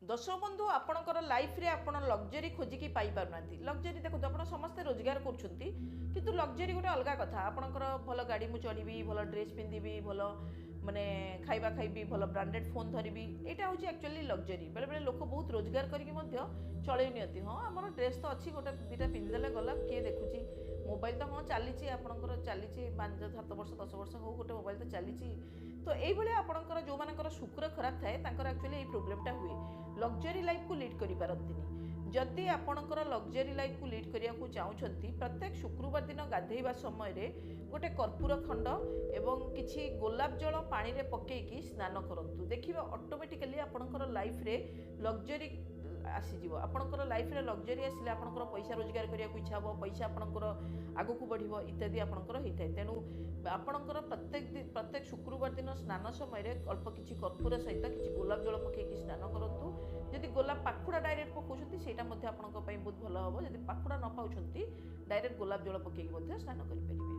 दर्शक बंधु आपणकर लाइफ रे आपण लग्जरी खोजिकी पाई पारुनांती लग्जरी देखो आपण समस्त रोजगार करछंती किंतु लग्जरी गोटे अलग कथा आपणकर भल गाड़ी मु चढ़ी भल ड्रेस पिंधिबी भल माने खाइबा खाइबी भल ब्रांडेड फोन धरबी एटा होची एक्चुअली लग्जरी बेले बेले लोक बहुत रोजगार करिक मध्य चलै नियति हां हमर ड्रेस तो अछि गोटे दुटा पिंधिदेले गला के देखुची मोबाइल तो हाँ चली आपंकर चली 5-7 वर्ष 10 वर्ष हो गोटे मोबाइल तो चली तो ये आपंकर जो मान शुक्र खराब थाए एक्चुअली ये प्रोब्लेमटा हुए लग्जरी लाइफ को लीड करि पारंतिनी जदि आपणकर लग्जरी लाइफ को लीड करिया को चाहूछंती प्रत्येक शुक्रवार दिन गाधेइबा समय रे गोटे कर्पूर खंड एवं किछि गोलाप जल पानी रे पकेकी स्नान करंतु देखिबा ऑटोमेटिकली आपणकर लाइफ रे लग्जरी आसीଯିव आपणकर लाइफ रे लग्जरी आसिले आपणकर पैसा रोजगार करिया को इच्छा हो पैसा आपणकर आगु को बढ़िबो इत्यादि आपणकर होइथाय तेनु आपणकर प्रत्येक शुक्रवार दिन स्नान समय रे अल्प किछि कर्पूर सहित किछि गोलाप जल पकेकी स्नान करंतु जदि गोलाप पाखुड़ा डायरेक्ट पकाउछंती सेटा मध्ये आपणक पई बहुत भलो हबो जदि पाखुड़ा न पाउछंती डायरेक्ट गोलाप जल पकेकी मध्ये स्नान करि परिबे।